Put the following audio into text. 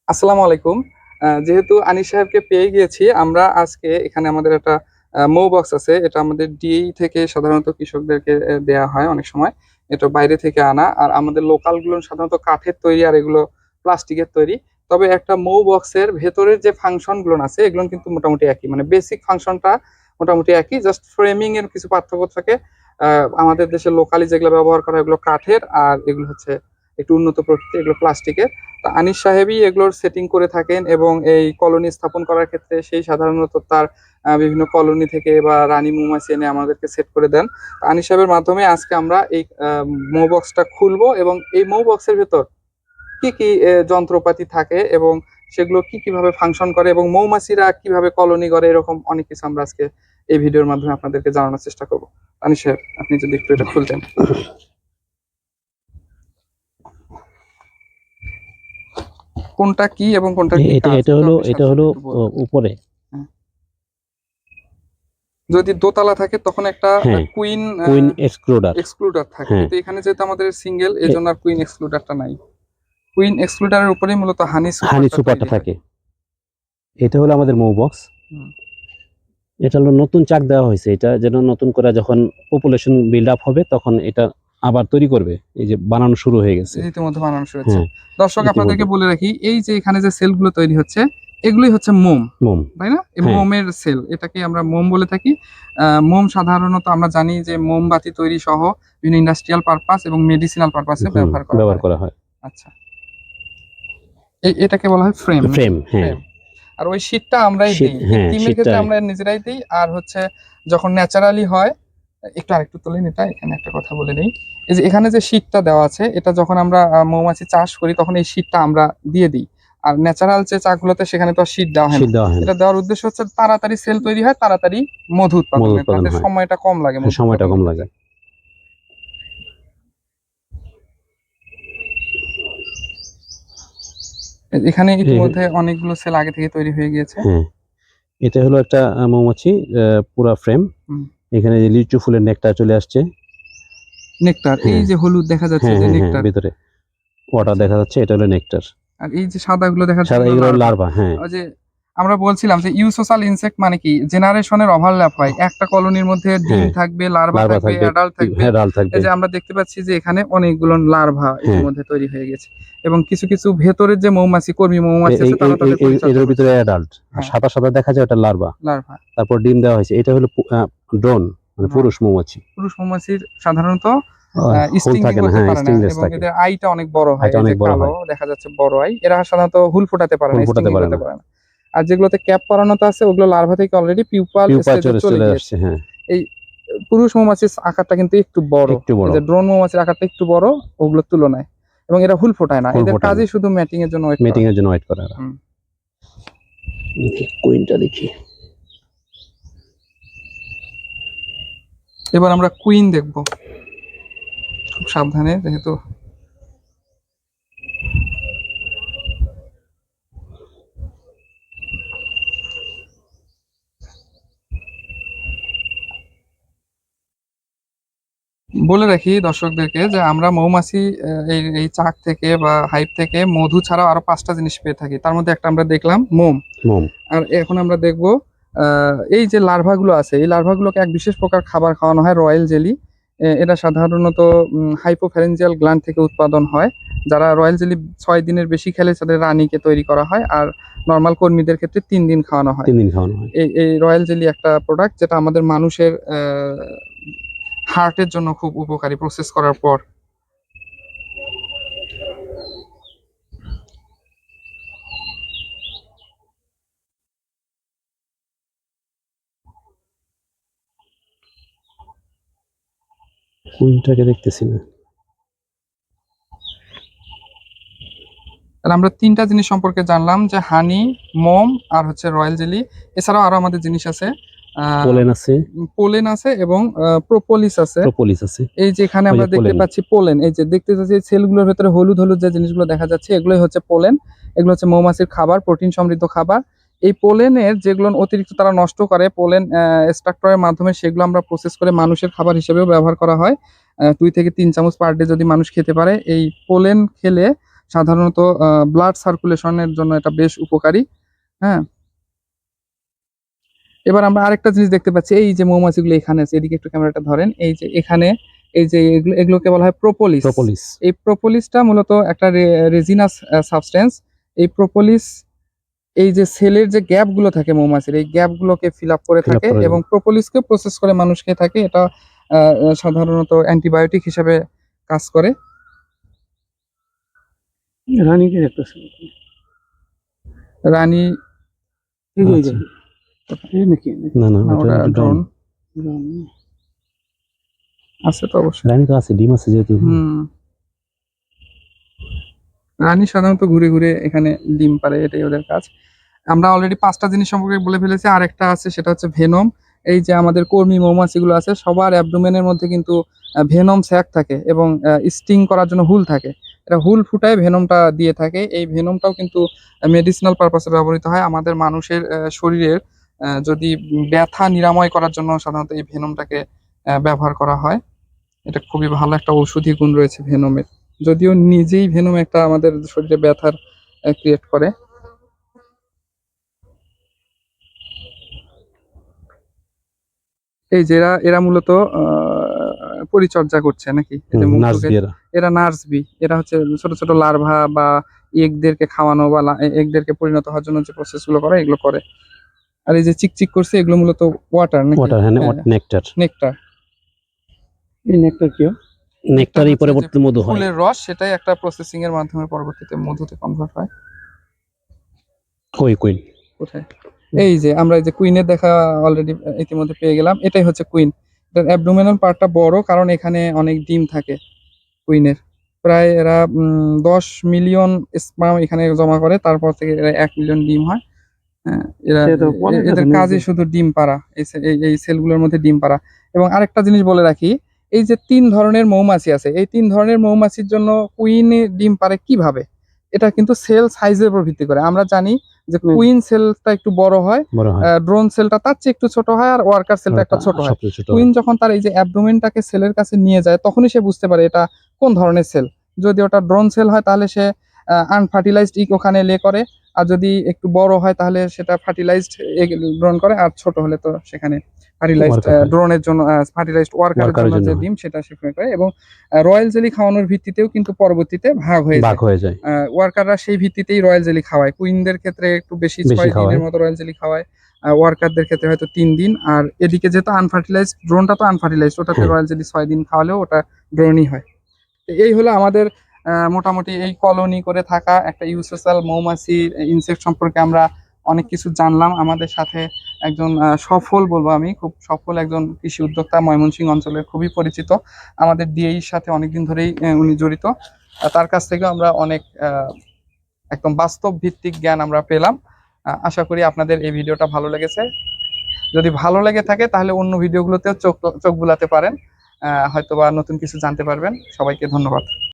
আসসালামু আলাইকুম। যেহেতু আনিস সাহেবকে পেয়ে গিয়েছি, আমরা আজকে এখানে আমাদের একটা মৌ বক্স আছে। এটা আমাদের ডিএই থেকে সাধারণত কৃষকদেরকে দেয়া হয় অনেক সময়। এটা বাইরে থেকে আনা। আর আমাদের লোকাল গুলো সাধারণত কাঠের তৈরি আর এগুলো প্লাস্টিকের তৈরি। তবে একটা মৌ বক্সের ভেতরের যে ফাংশন গুলো আছে এগুলো কিন্তু মোটামুটি একই। মানে বেসিক ফাংশনটা মোটামুটি একই। জাস্ট ফ্রেমিং এর কিছু পার্থক্য থাকে। আমাদের দেশে লোকালি যেগুলো ব্যবহার করা হয় এগুলো কাঠের, আর এগুলো হচ্ছে একটু উন্নত প্রকৃতির, এগুলো প্লাস্টিকের। তা আনিস সাহেবই এগুলোর সেটিং করে থাকেন এবং এই কলোনি স্থাপন করার ক্ষেত্রে সেই সাধারণত তার বিভিন্ন কলোনি থেকে বা রানী মৌমাছি এনে আমাদেরকে সেট করে দেন। তা আনিস সাহেবের মাধ্যমে আজকে আমরা এই মৌ বক্সটা খুলবো এবং এই মৌ বক্সের ভেতর কি কি যন্ত্রপাতি থাকে এবং সেগুলো কি কিভাবে ফাংশন করে এবং মৌমাছিরা কিভাবে কলোনি করে, এরকম অনেক কিছু আমরা আজকে এই ভিডিওর মাধ্যমে আপনাদেরকে জানানোর চেষ্টা করবো। আনিস সাহেব, আপনি যদি একটু এটা খুলতেন। কোনটা কি এবং কোনটা কি এটা কাজ, এটা হলো এটা হলো উপরে। হ্যাঁ। যদি দোতলা থাকে তখন একটা হ্যাঁ, কুইন কুইন এক্সক্লুডার। এক্সক্লুডার থাকে, হ্যাঁ, কিন্তু এখানে যেহেতু আমাদের সিঙ্গেল, এই জন্য আর কুইন এক্সক্লুডারটা নাই। কুইন এক্সক্লুডারের উপরেই মূলত হানি হানি সুপারটা সুপারটা তৈরি হয়। থাকে। এটা হলো আমাদের মৌ বক্স। হুম। এটা হলো নতুন চাক দেওয়া হয়েছে, এটা যেন নতুন করে যখন পপুলেশন বিল্ড আপ হবে তখন এটা আবার তৈরি করবে। এই যে বানানো শুরু হয়ে গেছে। ইতিমধ্যে বানানো শুরু হচ্ছে। হ্যাঁ, দর্শক আপনাদেরকে ইতিমধ্যে বলে রাখি, এই যে এখানে যে সেলগুলো তৈরি হচ্ছে এগুলোই হচ্ছে মোম, মোম। তাই না? এই হ্যাঁ, মোমের সেল, এটাকে আমরা মোম বলে থাকি। মোম সাধারণত আমরা জানি যে মোমবাতি তৈরি সহ বিভিন্ন ইন্ডাস্ট্রিয়াল পারপাস এবং মেডিসিনাল পারপাসে ব্যবহার করা ব্যবহার হয়। করা হয়। আচ্ছা, এটাকে বলা হয় ফ্রেম নাকি? ফ্রেম। হ্যাঁ, ফ্রেম। আর ওই শীটটা আমরাই শীত। দিই, এই হ্যাঁ, ডিমের শীতটা। ক্ষেত্রে আমরা নিজেরাই দিই। আর হচ্ছে যখন ন্যাচারালি হয়, একটু আরেকটু তোলেন, এটা এখানে একটা কথা বলে নেই। এই যে এখানে যে শীটটা দেওয়া আছে, এটা যখন আমরা মৌমাছি চাষ করি তখন এই শীটটা আমরা দিয়ে দিই। আর ন্যাচারাল যে চাকগুলোতে সেখানে তো আর শীট দেওয়া হয় না। শীত দেওয়া হয় না। এটা দেওয়ার উদ্দেশ্য হচ্ছে তাড়াতাড়ি সেল তৈরি হয়, তাড়াতাড়ি মধু মধু উৎপাদনের, উৎপাদন তাতে হয়। সময়টা কম লাগে হ্যাঁ, মধু সময়টা উৎপাদনের কম ক্ষেত্রে। লাগে। এখানে এ- ইতিমধ্যে অনেকগুলো সেল আগে থেকে তৈরি হয়ে গিয়েছে। হ্যাঁ, এটা হলো একটা মৌমাছি, পুরা ফ্রেম। হুম। এখানে যে লিচু ফুলের নেকটা চলে আসছে। নেকটার, এই হ্যাঁ, যে হলুদ দেখা যাচ্ছে হ্যাঁ, যে হ্যাঁ, হ্যাঁ, নেকটার। ভিতরে ওয়াটার আচ্ছা। দেখা যাচ্ছে, এটা হলো নেকটার। আর এই যে সাদাগুলো দেখা যাচ্ছে সাদা এগুলো এগুলো লার্ভা। লার্ভা। হ্যাঁ, ওই যে আমরা বলছিলাম যে ইউসোসাল ইনসেক্ট মানে কি, জেনারেশনের ওভারল্যাপ হয়, একটা কলোনির মধ্যে ডিম হ্যাঁ, থাকবে, লার্ভা লার্ভা থাকবে, থাকবে, অ্যাডাল্ট থাকবে। হ্যাঁ, ডাল এই থাকবে। যে আমরা দেখতে পাচ্ছি যে এখানে অনেকগুলো লার্ভা হ্যাঁ, ইতিমধ্যে তৈরি হয়ে গেছে এবং কিছু কিছু ভেতরের যে মৌমাছি, কর্মী মৌমাছি আছে, তারা তাদের পরিচর্যা এদের করছে। ভিতরে অ্যাডাল্ট, আর হ্যাঁ, সাদা সাদা দেখা যায় ওটা লার্ভা। লার্ভা। তারপর ডিম দেওয়া হয়েছে। এটা হলো ড্রোন, মানে পুরুষ মৌমাছি। পুরুষ মৌমাছির সাধারণত হুল স্টিংই থাকে না। করতে হ্যাঁ, পারে না স্টিংলেস এবং থাকে। এদের আইটা অনেক বড় হয়, হাইট এই যে অনেক বড় কালো হয়। দেখা যাচ্ছে বড় আই, এরা সাধারণত হুল ফোটাতে পারে না, ফুল ফোটাতে স্টিংই পারে করতে না। পারে না। আর যেগুলোতে ক্যাপ পরানোতে আছে ওগুলো লার্ভা থেকে অলরেডি পিউপাল পিউপা স্টেজে চলে চলে গিয়েছে। আসছে। হ্যাঁ, এই পুরুষ মৌমাছির আকারটা কিন্তু একটু বড়, একটু এই বড়। যে ড্রোন মৌমাছির আকারটা একটু বড় ওগুলোর তুলনায়। এবং এরা হুল ফোটায় না, ফুল এদের ফোটায় না, কাজই শুধু ম্যাটিং এর জন্য ওয়েট করা। মিটিং এর জন্য ওয়েট করে এরা। হুম। কুইনটা দেখি। এবার আমরা কুইন দেখব, খুব সাবধানে, যেহেতু বলে রাখি দর্শকদেরকে যে আমরা মৌমাছি এই এই চাক থেকে বা হাইভ থেকে মধু ছাড়াও আরো 5টা জিনিস পেয়ে থাকি। তার মধ্যে একটা আমরা দেখলাম মোম। মোম। আর এখন আমরা দেখব এই যে লার্ভাগুলো আছে, এই লার্ভাগুলোকে এক বিশেষ প্রকার খাবার খাওয়ানো হয়, রয়্যাল জেলি। এটা সাধারণত হাইপোফ্যারেঞ্জিয়াল গ্ল্যান্ড থেকে উৎপাদন হয়। যারা রয়্যাল জেলি 6 দিনের বেশি খেলে তাদের রানীকে তৈরি করা হয়, আর নর্মাল কর্মীদের ক্ষেত্রে 3 দিন খাওয়ানো হয়। 3 দিন খাওয়ানো হয়। এই রয়্যাল জেলি একটা প্রোডাক্ট যেটা আমাদের মানুষের হার্টের জন্য খুব উপকারী প্রসেস করার পর। কুইনটাকে দেখতেছি না। তাহলে আমরা 3টা জিনিস সম্পর্কে জানলাম, যে হানি, মোম আর হচ্ছে রয়্যাল জেলি। এছাড়াও আরো আমাদের জিনিস আছে, পোলেন আছে, পোলেন আছে এবং প্রোপোলিস আছে। প্রোপোলিস আছে। এই যে এখানে ওই আমরা যে দেখতে পোলেন। পাচ্ছি পোলেন, এই যে দেখতে পাচ্ছি সেলগুলোর ভেতরে হলুদ হলুদ যে জিনিসগুলো দেখা যাচ্ছে এগুলোই হচ্ছে পোলেন। এগুলো হচ্ছে মৌমাছির খাবার, প্রোটিন সমৃদ্ধ খাবার। এই পোলেনের যেগুলো অতিরিক্ত তারা নষ্ট করে পোলেন এক্সট্রাক্টরের মাধ্যমে, সেগুলো আমরা প্রসেস করে মানুষের খাবার হিসেবেও ব্যবহার করা হয়। 2 থেকে 3 চামচ পার ডে যদি মানুষ খেতে পারে, এই পোলেন খেলে সাধারণত ব্লাড সার্কুলেশনের জন্য এটা বেশ উপকারী। হ্যাঁ, এবার আমরা আরেকটা জিনিস দেখতে পাচ্ছি, এই যে মৌমাছিগুলো এখানে আছে, এদিকে একটু ক্যামেরাটা ধরেন, এই যে এখানে এই যে এগুলোকে বলা হয় প্রোপোলিস। প্রোপোলিস। এই প্রোপোলিসটা মূলত একটা রেজিনাস সাবস্টেন্স। এই প্রোপোলিস এই যে সেলের যে গ্যাপ গুলো থাকে মৌমাছির, এই গ্যাপ গুলোকে ফিল আপ করে Fill up থাকে করে এবং প্রোপোলিসকে প্রসেস করে মানুষ খেয়ে থাকে। এটা সাধারণত অ্যান্টিবায়োটিক হিসেবে কাজ করে। রানীকে দেখতেছে রানী এই যে আচ্ছা। এই নাকি না না, না, ওটা ওটা ড্রোন। ড্রোন আছে তো অবশ্যই। রানী তো আছে, ডিম আছে যেহেতু। রানী সাধারণত ঘুরে ঘুরে এখানে ডিম পারে, এটাই ওদের কাজ। আমরা অলরেডি 5টা জিনিস সম্পর্কে বলে ফেলেছি, আরেকটা আছে সেটা হচ্ছে ভেনম। এই যে আমাদের কর্মী মৌমাছিগুলো আছে, সবার অ্যাবডোমেনের মধ্যে কিন্তু ভেনম স্যাক থাকে এবং স্টিং করার জন্য হুল থাকে। এটা হুল ফুটায় ভেনমটা দিয়ে থাকে। এই ভেনমটাও কিন্তু মেডিসিনাল পারপাসে ব্যবহৃত হয়। আমাদের মানুষের শরীরের যদি ব্যথা নিরাময় করার জন্য সাধারণত এই ভেনমটাকে ব্যবহার করা হয়। এটা খুবই ভালো একটা ঔষধি গুণ রয়েছে ভেনমের, যদিও নিজেই ভেনম একটা আমাদের শরীরে ব্যথার ক্রিয়েট করে। এই যে এরা এরা মূলত পরিচর্যা করছে নাকি, এই যে নার্স মুক্তকে, বিয়েরা। এরা নার্স বি। এরা হচ্ছে ছোট ছোট লার্ভা বা এগদেরকে খাওয়ানো বা এগদেরকে পরিণত হওয়ার জন্য যে প্রসেস গুলো করে এগুলো করে। আর এই যে চিকচিক করছে এগুলো মূলত ওয়াটার নাকি, ওয়াটার, হ্যাঁ নেকটার। নেকটার। এই নেকটার কি নেকটারই পরবর্তী মধু হয়। ফুলের রস, সেটাই একটা প্রসেসিং এর মাধ্যমে পরবর্তীতে মধুতে কনভার্ট হয়। কই কুইন। কোথায়? এই যে আমরা এই যে কুইনের দেখা অলরেডি ইতিমধ্যে পেয়ে গেলাম, এটাই হচ্ছে কুইন। এটার অ্যাবডোমিনাল পার্টটা বড়, কারণ এখানে অনেক ডিম থাকে কুইনের। প্রায় এরা 10 মিলিয়ন স্পার্ম এখানে জমা করে, তারপর থেকে এরা 1 মিলিয়ন ডিম হয়। হ্যাঁ, এরা সে তো পরে এদের দেখেন, এই কাজই যে- শুধু ডিম পাড়া, এই সেলগুলোর মধ্যে ডিম পাড়া। এবং আরেকটা জিনিস বলে রাখি, এই যে 3 ধরনের মৌমাছি আছে, এই 3 ধরনের মৌমাছির জন্য কুইনে ডিম পারে কিভাবে, এটা কিন্তু সেল সাইজের উপর ভিত্তি করে। আমরা জানি যে হুম। কুইন সেলটা একটু বড় হয়, বড় হয়। ড্রোন সেলটা তার চেয়ে একটু ছোট হয়, আর ওয়ার্কার সেলটা একটা ছোট হয়। সবচেয়ে ছোট হয়। কুইন যখন তার এই যে অ্যাবডোমেনটাকে সেলের কাছে নিয়ে যায়, তখনই সে বুঝতে পারে এটা কোন ধরনের সেল। যদি ওটা ড্রোন সেল হয় তাহলে সে আনফার্টিলাইজড ইগ ওখানে লে করে, আর যদি একটু বড় হয় তাহলে সেটা ফার্টিলাইজড এগ গ্রহণ করে, আর ছোট হলে তো সেখানে ফার্টিলাইজড Worker হয়। ড্রোনের জন্য ফার্টিলাইজড ওয়ার্কারের ওয়ার্কারের জন্য জন্য যে হয়। ডিম সেটা সেখানে করে। এবং রয়্যাল জেলি খাওয়ানোর ভিত্তিতেও কিন্তু পরবর্তীতে ভাগ হয়ে বাঘ যায়। হয়ে যায়। ওয়ার্কাররা সেই ভিত্তিতেই রয়্যাল জেলি খাওয়ায়। কুইনদের ক্ষেত্রে একটু বেশি, বেশি 6 দিনের খাওয়ায়। মতো রয়্যাল জেলি খাওয়ায়। ওয়ার্কারদের ক্ষেত্রে হয়তো 3 দিন। আর এদিকে যেহেতু আনফার্টিলাইজড, ড্রোনটা তো আনফার্টিলাইজড, ওটাতে হ্যাঁ। রয়্যাল জেলি 6 দিন খাওয়ালেও ওটা ড্রোনই হয়। তো এই হলো আমাদের মোটামুটি এই কলোনি করে থাকা একটা ইউসোসাল মৌমাছি ইনসেক্ট সম্পর্কে আমরা অনেক কিছু জানলাম। আমাদের সাথে একজন সফল, বলবো আমি, খুব সফল একজন কৃষি উদ্যোক্তা, ময়মনসিংহ অঞ্চলের খুবই পরিচিত, আমাদের ডিএইর সাথে অনেকদিন ধরেই উনি জড়িত। তার কাছ থেকে আমরা অনেক একদম বাস্তব ভিত্তিক জ্ঞান আমরা পেলাম। আশা করি আপনাদের এই ভিডিওটা ভালো লেগেছে। যদি ভালো লেগে থাকে তাহলে অন্য ভিডিওগুলোতেও চোখ চোখ বুলাতে পারেন, হয়তোবা নতুন কিছু জানতে পারবেন। সবাইকে ধন্যবাদ।